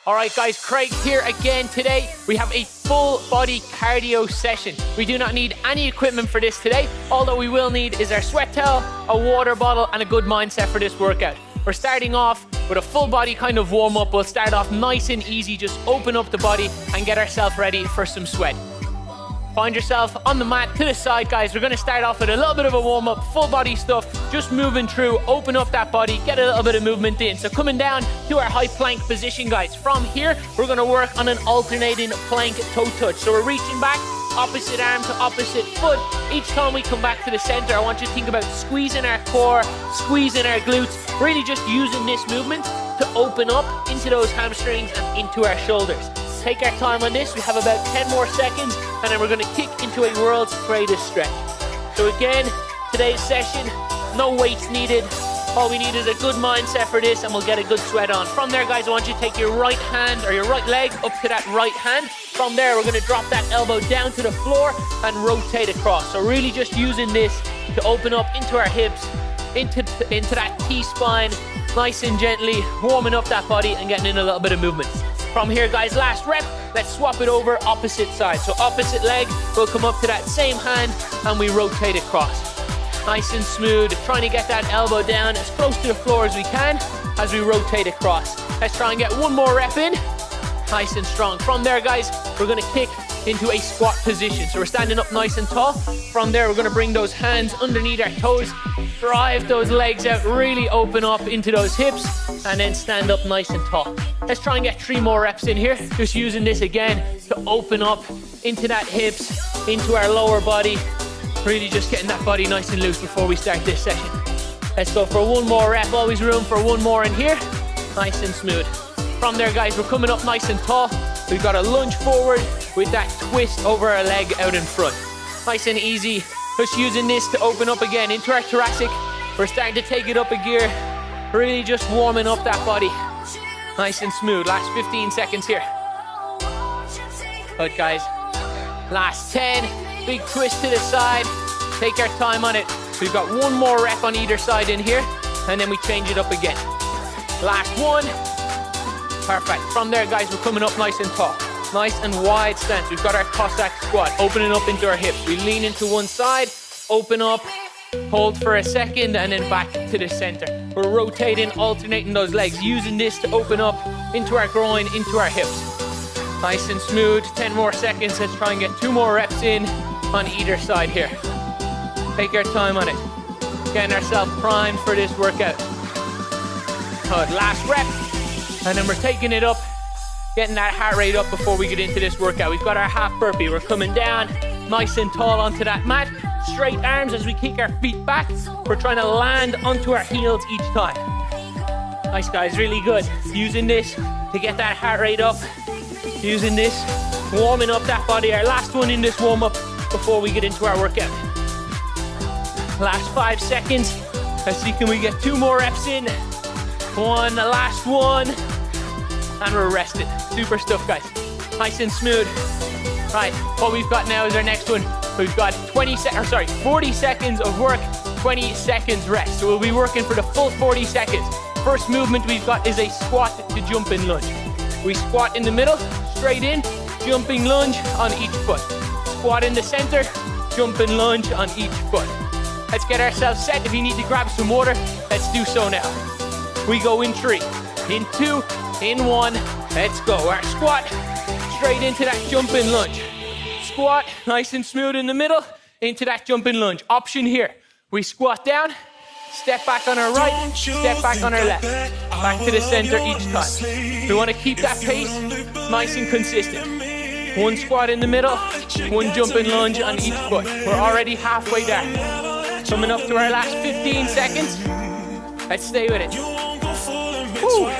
All right, guys, Craig here again. Today, we have a full body cardio session. We do not need any equipment for this today. All that we will need is our sweat towel, a water bottle, and a good mindset for this workout. We're starting off with a full body kind of warm up. We'll start off nice and easy, just open up the body and get ourselves ready for some sweat. Find yourself on the mat to the side, guys. We're gonna start off with a little bit of a warm up, full body stuff, just moving through, open up that body, get a little bit of movement in. So coming down to our high plank position, guys. From here, we're gonna work on an alternating plank toe touch. So we're reaching back, opposite arm to opposite foot. Each time we come back to the center, I want you to think about squeezing our core, squeezing our glutes, really just using this movement to open up into those hamstrings and into our shoulders. Take our time on this. We have about 10 more seconds, and then we're gonna kick into a world's greatest stretch. So again, today's session, no weights needed. All we need is a good mindset for this, and we'll get a good sweat on. From there, guys, I want you to take your right hand or your right leg up to that right hand. From there, we're gonna drop that elbow down to the floor and rotate across. So really just using this to open up into our hips, into that T-spine, nice and gently, warming up that body and getting in a little bit of movement. From here, guys, last rep, let's swap it over opposite side. So opposite leg, we'll come up to that same hand and we rotate across. Nice and smooth, trying to get that elbow down as close to the floor as we can as we rotate across. Let's try and get one more rep in, nice and strong. From there, guys, we're gonna kick into a squat position. So we're standing up nice and tall. From there, we're gonna bring those hands underneath our toes, drive those legs out, really open up into those hips, and then stand up nice and tall. Let's try and get 3 more reps in here. Just using this again to open up into that hips, into our lower body. Really just getting that body nice and loose before we start this session. Let's go for one more rep. Always room for one more in here. Nice and smooth. From there, guys, we're coming up nice and tall. We've got a lunge forward with that twist over our leg out in front. Nice and easy. Just using this to open up again into our thoracic. We're starting to take it up a gear. Really just warming up that body. Nice and smooth. Last 15 seconds here. Good, guys. Last 10. Big twist to the side. Take our time on it. We've got one more rep on either side in here, and then we change it up again. Last one. Perfect. From there, guys, we're coming up nice and tall. Nice and wide stance. We've got our Cossack squat, opening up into our hips. We lean into one side, open up, hold for a second, and then back to the center. We're rotating, alternating those legs, using this to open up into our groin, into our hips. Nice and smooth. 10 more seconds. Let's try and get 2 more reps in on either side here. Take our time on it. Getting ourselves primed for this workout. Good. Last rep. And then we're taking it up, getting that heart rate up before we get into this workout. We've got our half burpee. We're coming down nice and tall onto that mat. Straight arms as we kick our feet back. We're trying to land onto our heels each time. Nice, guys, really good. Using this to get that heart rate up. Using this, warming up that body. Our last one in this warm up before we get into our workout. Last 5 seconds. Let's see, can we get 2 more reps in? One, the last one. And we're rested. Super stuff, guys. Nice and smooth. Right, what we've got now is our next one. We've got 40 seconds of work, 20 seconds rest. So we'll be working for the full 40 seconds. First movement we've got is a squat to jumping lunge. We squat in the middle, straight in, jumping lunge on each foot. Squat in the center, jumping lunge on each foot. Let's get ourselves set. If you need to grab some water, let's do so now. We go in 3, in 2, in 1. Let's go. Our squat, straight into that jumping lunge. Squat, nice and smooth in the middle, into that jumping lunge. Option here. We squat down, step back on our right, step back on our left. Back to the center each time. We want to keep that pace nice and consistent. 1 squat in the middle, 1 jumping lunge on each foot. We're already halfway there. Coming up to our last 15 seconds. Let's stay with it. Woo.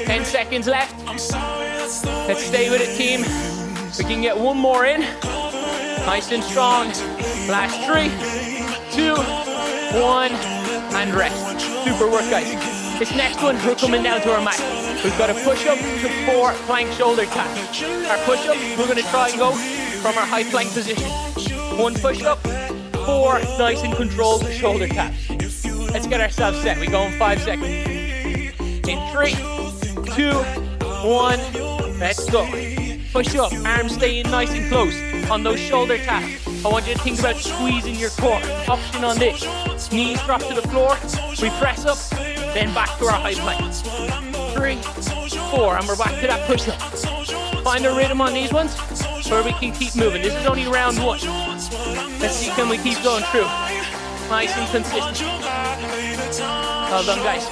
10 seconds left. Let's stay with it, team. We can get 1 more in. Nice and strong. Last 3, 2, 1, and rest. Super work, guys. This next one, we're coming down to our mat. We've got a push-up to 4 plank shoulder taps. Our push-up, we're gonna try and go from our high plank position. 1 push-up, 4 nice and controlled shoulder taps. Let's get ourselves set. We go in 5 seconds. In 3, 2, 1, let's go. Push up, arms staying nice and close on those shoulder taps. I want you to think about squeezing your core. Option on this, knees drop to the floor, we press up, then back to our high plank. 3, 4, and we're back to that push up. Find a rhythm on these ones where we can keep moving. This is only round 1. Let's see, can we keep going through? Nice and consistent. Well done, guys.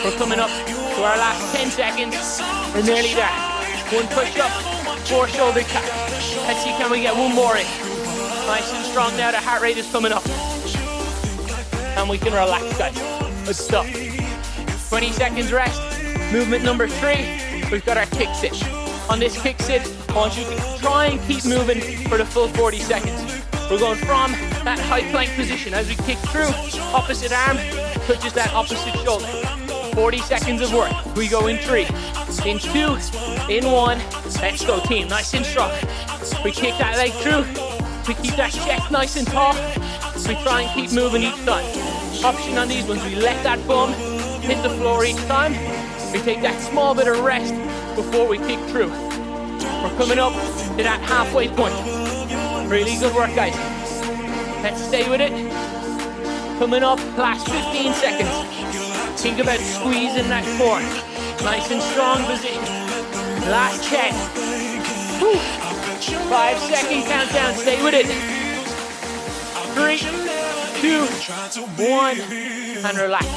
We're coming up to our last 10 seconds. We're nearly there. 1 push up, 4 shoulder taps. Let's see, can we get 1 more in? Nice and strong now, the heart rate is coming up. And we can relax, guys. Good stuff. 20 seconds rest. Movement number 3, we've got our kick sit. On this kick sit, I want you to try and keep moving for the full 40 seconds. We're going from that high plank position as we kick through, opposite arm touches that opposite shoulder. 40 seconds of work. We go in 3, in 2, in 1. Let's go, team. Nice and strong. We kick that leg through. We keep that chest nice and tall. We try and keep moving each time. Option on these ones, we let that bum hit the floor each time. We take that small bit of rest before we kick through. We're coming up to that halfway point. Really good work, guys. Let's stay with it. Coming up, last 15 seconds. Think about squeezing that core. Nice and strong position. Last 10. Whew. 5-second countdown, stay with it. 3, 2, 1, and relax.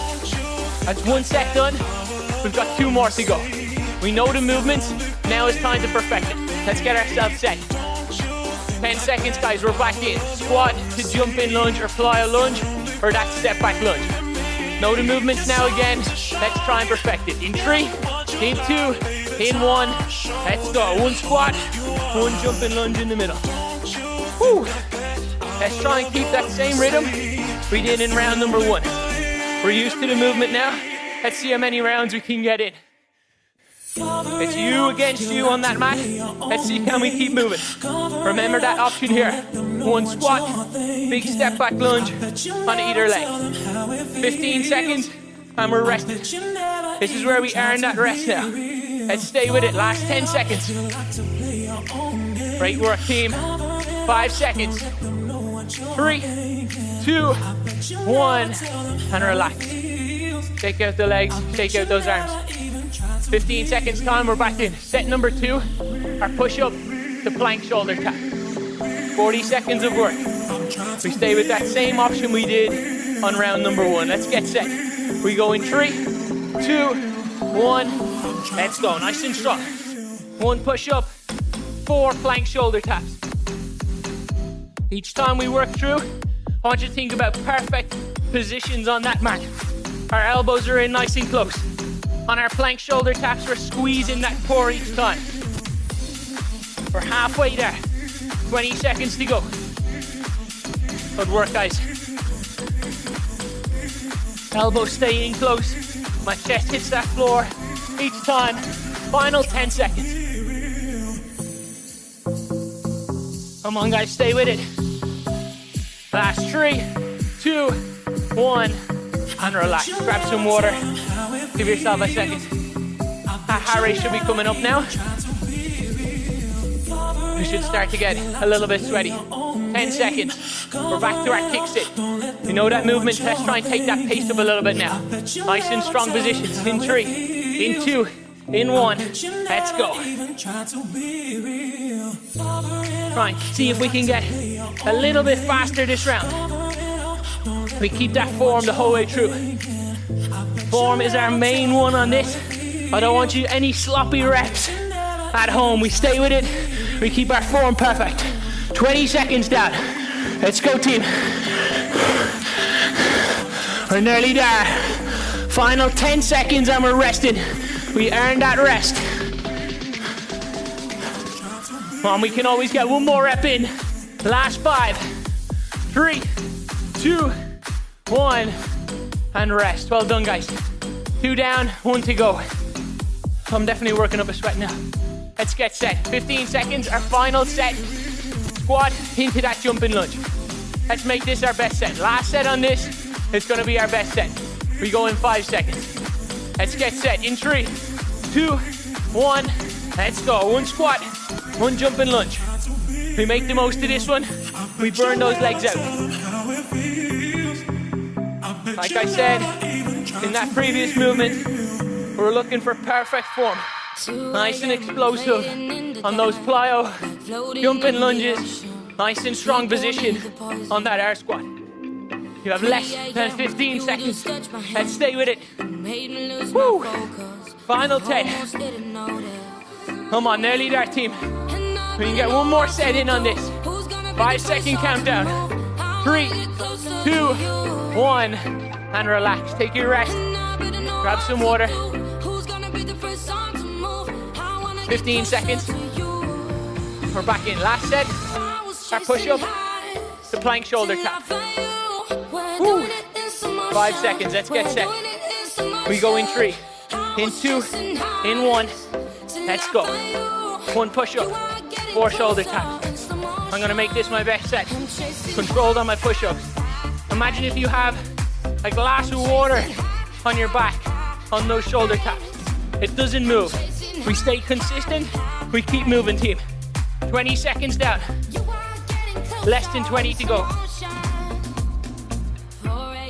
That's 1 set done. We've got 2 more to go. We know the movements, now it's time to perfect it. Let's get ourselves set. 10 seconds, guys, we're back in. Squat to jump in lunge or fly a lunge, or that step back lunge. Know the movements now again. Let's try and perfect it. In 3, in 2, in 1. Let's go. 1 squat, 1 jumping lunge in the middle. Whew. Let's try and keep that same rhythm we did in round number 1. We're used to the movement now. Let's see how many rounds we can get in. It's you against you on that mat. Let's see, can we keep moving? Remember that option here. 1 squat, big step back lunge on either leg. 15 seconds, and we're resting. This is where we earn that rest now. Let's stay with it. Last 10 seconds. Great work, team. 5 seconds. 3, 2, 1, and relax. Shake out the legs, shake out those arms. 15 seconds time, we're back in. Set number 2, our push-up to plank shoulder tap. 40 seconds of work. We stay with that same option we did on round number 1. Let's get set. We go in 3, 2, 1. Let's go, nice and strong. 1 push-up, 4 plank shoulder taps. Each time we work through, I want you to think about perfect positions on that mat. Our elbows are in nice and close. On our plank shoulder taps, we're squeezing that core each time. We're halfway there. 20 seconds to go. Good work, guys. Elbows staying close. My chest hits that floor each time. Final 10 seconds. Come on, guys, stay with it. Last 3, 2, 1, and relax. Grab some water. Give yourself a second. Our heart rate should be coming up now. We should start to get a little bit sweaty. 10 seconds. We're back to our kick sit. You know that movement. Let's try and take that pace up a little bit now. Nice and strong positions. In 3, in 2, in 1. Let's go. Try and see if we can get a little bit faster this round. We keep that form the whole way through. Form is our main one on this. I don't want you any sloppy reps at home. We stay with it. We keep our form perfect. 20 seconds down. Let's go, team. We're nearly there. Final 10 seconds and we're resting. We earned that rest. Come on, we can always get 1 more rep in. Last 5, 3, 2, 1, and rest. Well done, guys. 2 down, 1 to go. I'm definitely working up a sweat now. Let's get set. 15 seconds, our final set. Squat into that jumping lunge. Let's make this our best set. Last set on this is gonna be our best set. We go in 5 seconds. Let's get set in 3, 2, 1. Let's go. 1 squat, 1 jump and lunge. We make the most of this one. We burn those legs out. Like I said in that previous movement, we're looking for perfect form. Nice and explosive on those plyo, jump and lunges. Nice and strong position on that air squat. You have less than 15 seconds. Let's stay with it. Woo. Final 10. Come on, nearly there, team. We can get one more set in on this. 5-second countdown. 3, 2, 1. And relax. Take your rest. Grab some water. 15 seconds. We're back in. Last set. Our push-up. The plank shoulder tap. Woo. 5 seconds. Let's get set. We go in 3, in 2, in 1. Let's go. 1 push-up, 4 shoulder taps. I'm gonna make this my best set. Controlled on my push-ups. Imagine if you have a glass of water on your back on those shoulder taps. It doesn't move. We stay consistent. We keep moving, team. 20 seconds down. Less than 20 to go.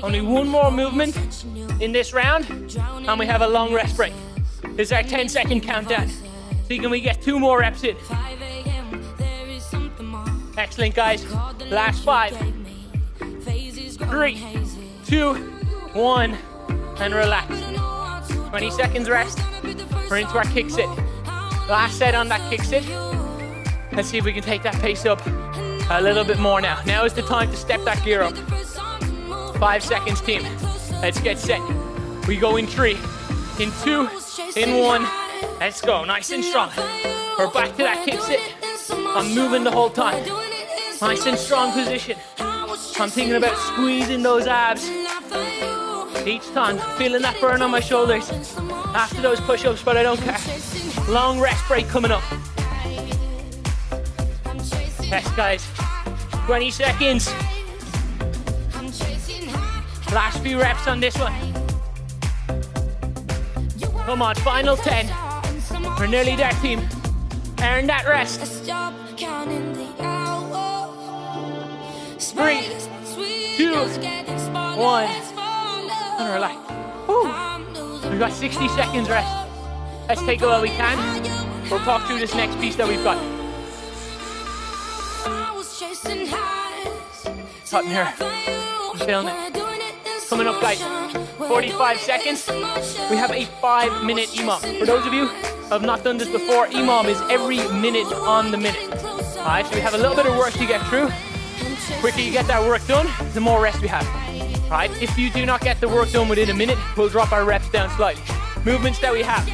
Only 1 more movement in this round, and we have a long rest break. This is our 10-second countdown. See, can we get 2 more reps in? Excellent, guys. Last 5. 3, 2, 1, and relax. 20 seconds rest. We're into our kick sit. Last set on that kick sit. Let's see if we can take that pace up a little bit more now. Now is the time to step that gear up. 5 seconds, team. Let's get set. We go in 3, in 2, in 1. Let's go. Nice and strong. We're back to that kick sit. I'm moving the whole time. Nice and strong position. I'm thinking about squeezing those abs each time. Feeling that burn on my shoulders after those push-ups, but I don't care. Long rest break coming up. Yes, guys. 20 seconds. Last few reps on this one. Come on, final 10. We're nearly there, team. Earn that rest. 3, 2, 1. And relax. Woo. We've got 60 seconds rest. Let's take it while we can. We'll talk through this next piece that we've got. Hot in here. I'm feeling it. Coming up, guys. 45 seconds. We have a 5-minute EMOM. For those of you who have not done this before, EMOM is every minute on the minute. Alright, so we have a little bit of work to get through. The quicker you get that work done, the more rest we have. Alright, if you do not get the work done within a minute, we'll drop our reps down slightly. Movements that we have.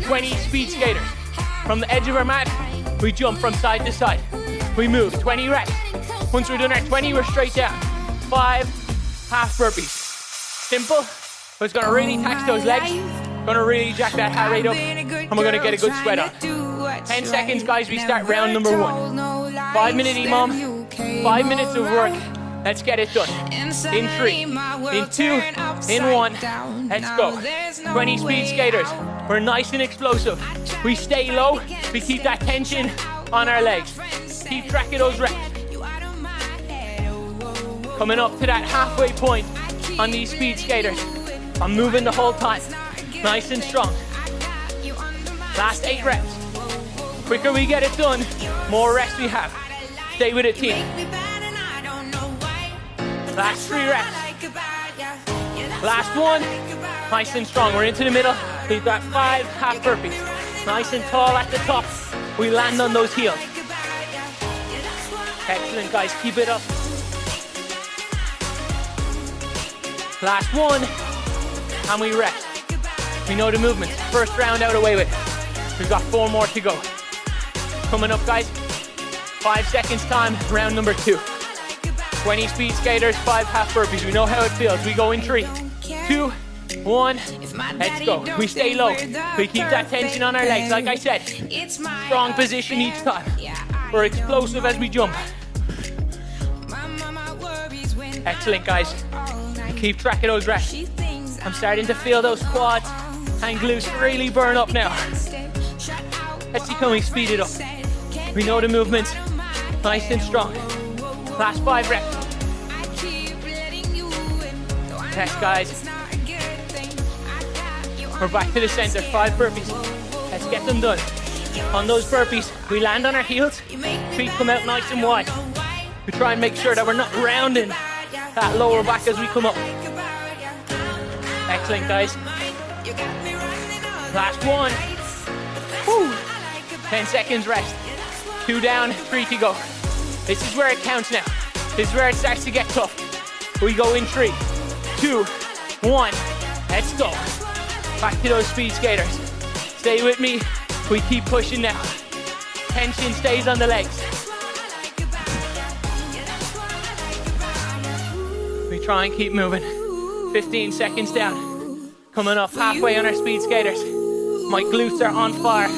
20 speed skaters. From the edge of our mat, we jump from side to side. We move, 20 reps. Once we're done our 20, we're straight down. 5 half burpees. Simple, but it's gonna really tax those legs. Gonna really jack that heart rate up, and we're gonna get a good sweat on. 10 seconds, guys, we start round number 1. 5-minute EMOM, 5 minutes of work. Let's get it done. In 3, in 2, in 1. Let's go. 20 speed skaters. We're nice and explosive. We stay low. We keep that tension on our legs. Keep track of those reps. Coming up to that halfway point on these speed skaters. I'm moving the whole time. Nice and strong. Last 8 reps. Quicker we get it done, more rest we have. Stay with it, team. Last 3 reps. Last 1. Nice and strong. We're into the middle. We've got 5 half burpees. Nice and tall at the top. We land on those heels. Excellent, guys. Keep it up. Last 1. And we rest. We know the movements. First round out of the way with. We've got 4 more to go. Coming up, guys. 5 seconds time, round number 2. 20 speed skaters, 5 half burpees. We know how it feels. We go in 3, 2, 1. Let's go. We stay low. We keep that tension on our legs. Like I said, strong position each time. We're explosive as we jump. Excellent, guys. Keep track of those reps. I'm starting to feel those quads and glutes really burn up now. Let's see, can we speed it up? We know the movements, nice and strong. Last 5 reps. Yes, guys. We're back to the center, 5 burpees. Let's get them done. On those burpees, we land on our heels, feet come out nice and wide. We try and make sure that we're not rounding that lower back as we come up. Excellent, guys. Last 1. Woo. 10 seconds rest. 2 down, 3 to go. This is where it counts now. This is where it starts to get tough. We go in 3, 2, 1. Let's go. Back to those speed skaters. Stay with me. We keep pushing now. Tension stays on the legs. We try and keep moving. 15 seconds down. Coming up halfway on our speed skaters. My glutes are on fire.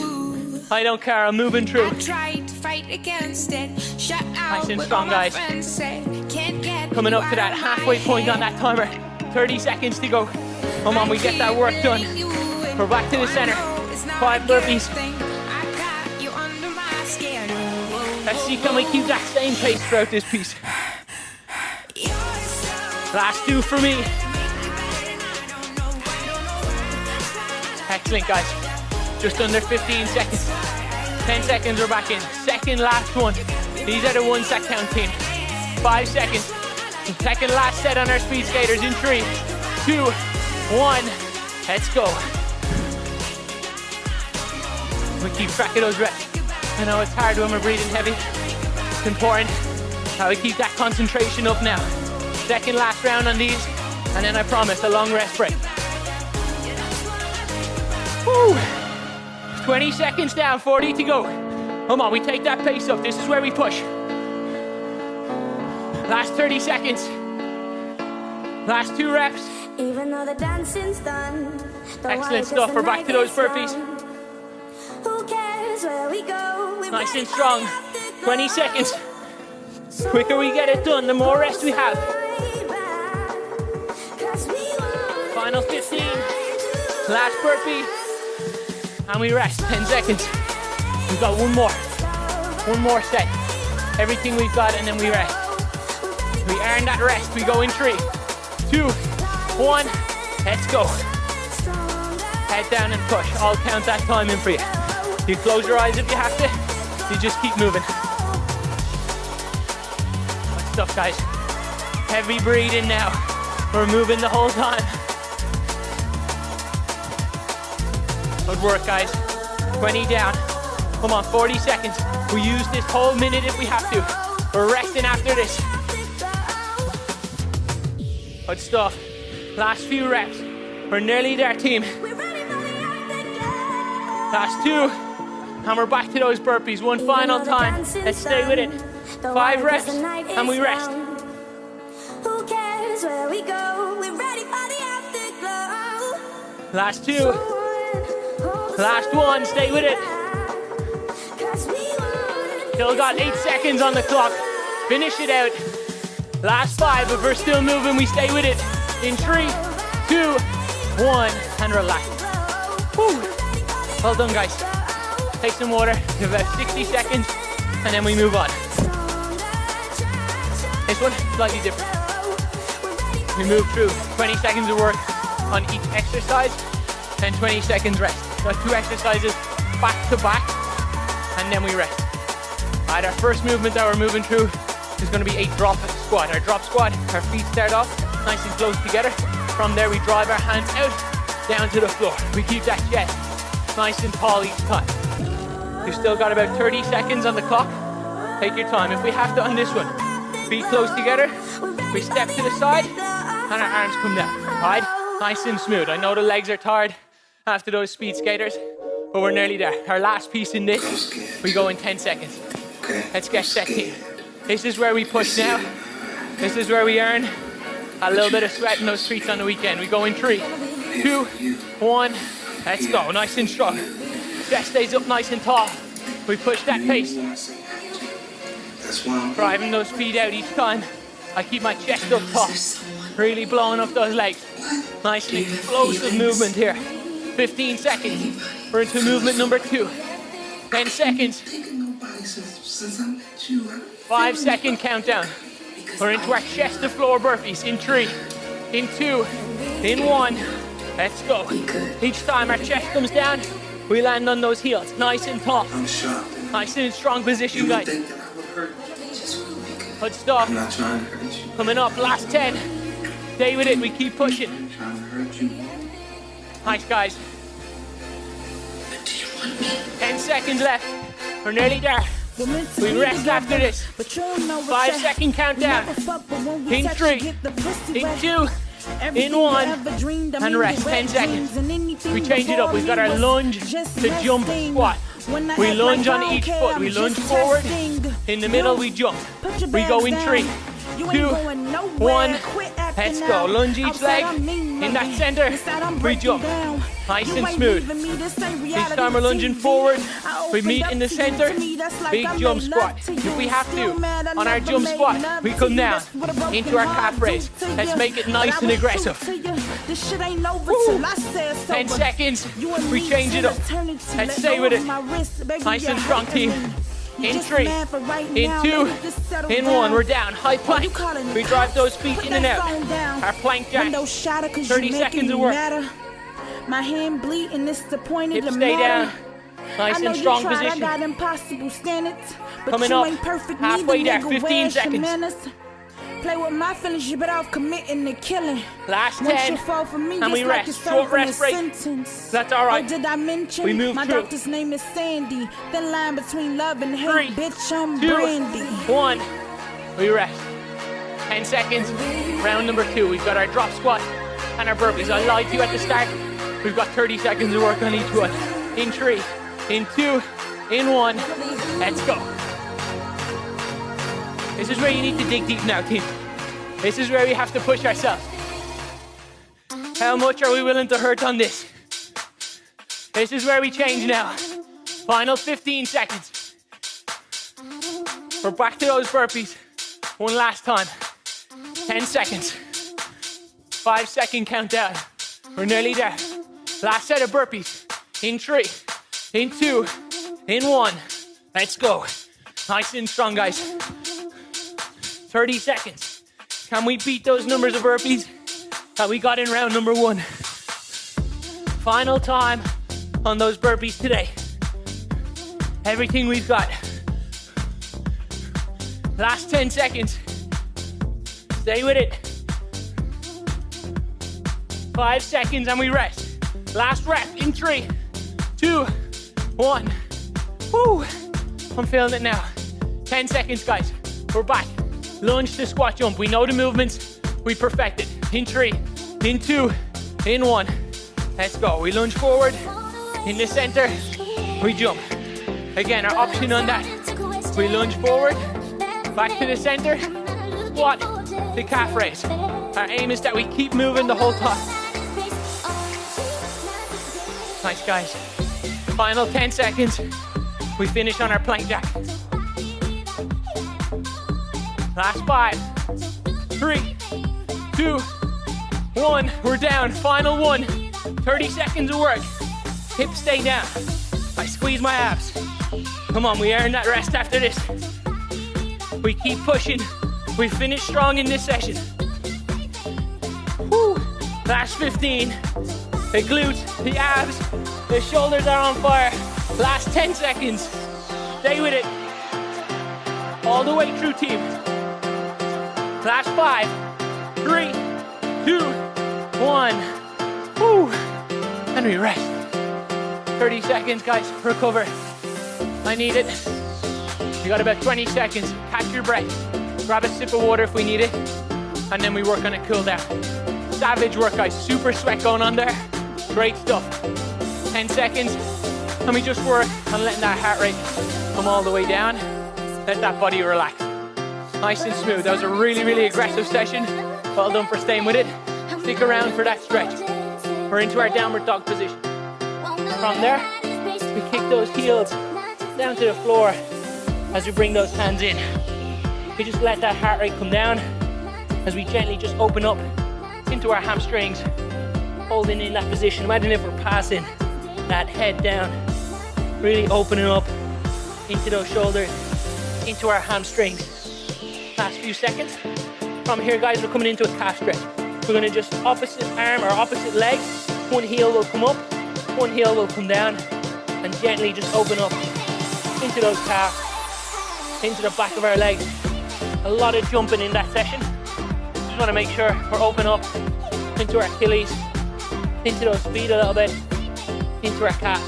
I don't care, I'm moving through. Nice and strong, guys. Coming up to that halfway point on that timer. 30 seconds to go. Come on, we get that work done. We're back to the center. 5 burpees. Let's see, can we keep that same pace throughout this piece? Last 2 for me. Excellent, guys. Just under 15 seconds. 10 seconds, we're back in. Second last one. These are the ones that count, team. 5 seconds. Second last set on our speed skaters in 3, 2, 1. Let's go. We keep track of those reps. I know it's hard when we're breathing heavy. It's important how we keep that concentration up now. Second last round on these, and then I promise a long rest break. Woo. 20 seconds down, 40 to go. Come on, we take that pace up. This is where we push. Last 30 seconds. Last 2 reps. Even though the dancing's done. Excellent stuff. We're back to those burpees. Who cares where we go? Nice and strong. 20 seconds. Quicker we get it done, the more rest we have. Final 15. Last burpee. And we rest. 10 seconds. We've got one more. One more set. Everything we've got, and then we rest. We earn that rest. We go in 3, 2, 1. Let's go. Head down and push. I'll count that time in for you. You close your eyes if you have to. You just keep moving. Good stuff, guys. Heavy breathing now. We're moving the whole time. Good work, guys. 20 down. Come on, 40 seconds. We use this whole minute if we have to. We're resting after this. Good stuff. Last few reps. We're nearly there, team. Last 2. And we're back to those burpees. One final time. Let's stay with it. 5 reps and we rest. Who cares where we go? We're ready for the afterglow. Last 2. Last 1. Stay with it. Still got 8 seconds on the clock. Finish it out. Last 5. If we're still moving, we stay with it. In 3, 2, 1, and relax. Whew. Well done, guys. Take some water. Give about 60 seconds, and then we move on. This one, slightly different. We move through 20 seconds of work on each exercise, and 20 seconds rest. Got 2 exercises back to back, and then we rest. Alright, our first movement that we're moving through is going to be a drop squat. Our drop squat, our feet start off nice and close together. From there, we drive our hands out, down to the floor. We keep that chest nice and tall each time. You've still got about 30 seconds on the clock. Take your time. If we have to on this one, feet close together, we step to the side, and our arms come down. Alright? Nice and smooth. I know the legs are tired after those speed skaters, but we're nearly there. Our last piece in this, we go in 10 seconds. Let's get set, team. This is where we push now. This is where we earn a little bit of sweat in those streets on the weekend. We go in 3, 2, 1. Let's go. Nice and strong. Chest stays up nice and tall. We push that pace. Driving those feet out each time. I keep my chest up tall. Really blowing up those legs. Nicely explosive movement here. 15 seconds. We're into movement number 2. 10 seconds. 5-second countdown. We're into our chest to floor burpees in 3, in 2, in 1. Let's go. Each time our chest comes down, we land on those heels, nice and tall. Nice and strong position, guys. Good stuff. Coming up, last 10. Stay with it, we keep pushing. Nice, guys. 10 seconds left. We're nearly there. We rest after this. 5-second countdown. In 3, in 2, in 1, and rest. 10 seconds. We change it up. We've got our lunge to jump squat. We lunge on each foot. We lunge forward. In the middle, we jump. We go in 3, 2, 1. Let's go. Lunge each leg. In that center, we jump. Nice and smooth. Each time we're lunging forward, we meet in the center. Big jump squat. If we have to, on our jump squat, we come down into our calf raise. Let's make it nice and aggressive. 10 seconds. We change it up. Let's stay with it. Nice and strong, team. In 3, in 2, in 1. We're down. High plank. We drive those feet in and out. Our plank jack. 30 seconds of work. My hand bleeding, it's the point of the stay matter. down. Nice and strong position. I got impossible standards, but coming you up. ain't perfect. Halfway there. 15 seconds. Play with my feelings, you better off committing to killing. Last Once 10, you fall for me, and we just like rest. you're Short serving rest a break. sentence. That's all right. Or did I mention We move my through. doctor's name is Sandy? The line between love and hate, 3, bitch, I'm 2, Brandy. 1. We rest. 10 seconds. Round number 2. We've got our drop squat and our burpees. I lied to you at the start. We've got 30 seconds of work on each one. In 3, in 2, in 1. Let's go. This is where you need to dig deep now, team. This is where we have to push ourselves. How much are we willing to hurt on this? This is where we change now. Final 15 seconds. We're back to those burpees. One last time. 10 seconds. 5-second countdown. We're nearly there. Last set of burpees. In 3, in 2, in 1. Let's go. Nice and strong, guys. 30 seconds. Can we beat those numbers of burpees that we got in round number 1? Final time on those burpees today. Everything we've got. Last 10 seconds. Stay with it. 5 seconds and we rest. Last rep in 3, 2, 1. Woo! I'm feeling it now. 10 seconds, guys. We're back. Lunge to squat jump. We know the movements. We perfect it. In 3, in 2, in 1. Let's go. We lunge forward. In the center, we jump. Again, our option on that. We lunge forward, back to the center, squat, to calf raise. Our aim is that we keep moving the whole time. Nice, guys. Final 10 seconds. We finish on our plank jack. Last 5, 3, 2, 1. We're down. Final 1. 30 seconds of work. Hips stay down. I squeeze my abs. Come on, we earn that rest after this. We keep pushing. We finish strong in this session. Woo. Last 15. The glutes, the abs, the shoulders are on fire. Last 10 seconds. Stay with it. All the way through, team. Last 5, 3, 2, 1. Woo. And we rest. 30 seconds, guys. Recover. I need it. You got about 20 seconds. Catch your breath. Grab a sip of water if we need it. And then we work on a cool down. Savage work, guys. Super sweat going on there. Great stuff. 10 seconds. And we just work on letting that heart rate come all the way down. Let that body relax. Nice and smooth. That was a really, really aggressive session. Well done for staying with it. Stick around for that stretch. We're into our downward dog position. From there, we kick those heels down to the floor as we bring those hands in. We just let that heart rate come down as we gently just open up into our hamstrings, holding in that position. Imagine if we're passing that head down, really opening up into those shoulders, into our hamstrings. Last few seconds. From here, guys, we're coming into a calf stretch. We're gonna just opposite arm or opposite leg. One heel will come up, one heel will come down, and gently just open up into those calves, into the back of our legs. A lot of jumping in that session. Just wanna make sure we're open up into our Achilles, into those feet a little bit, into our calves,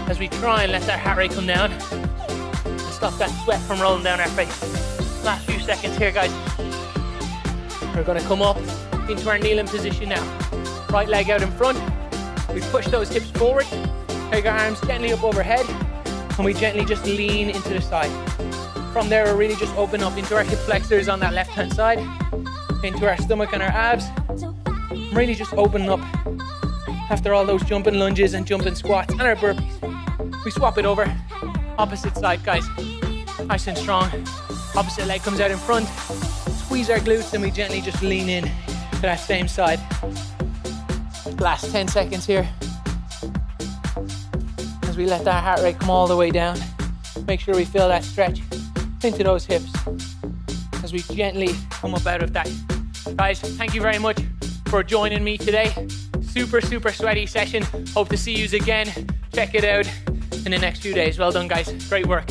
as we try and let that heart rate come down and stop that sweat from rolling down our face. Last few seconds here, guys. We're gonna come up into our kneeling position now. Right leg out in front. We push those hips forward. Take our arms gently up overhead, and we gently just lean into the side. From there, we'll really just open up into our hip flexors on that left-hand side, into our stomach and our abs. Really just open up after all those jumping lunges and jumping squats and our burpees. We swap it over. Opposite side, guys. Nice and strong. Opposite leg comes out in front. Squeeze our glutes and we gently just lean in to that same side. Last 10 seconds here. As we let that heart rate come all the way down. Make sure we feel that stretch into those hips as we gently come up out of that. Guys, thank you very much for joining me today. Super sweaty session. Hope to see you again. Check it out in the next few days. Well done, guys. Great work.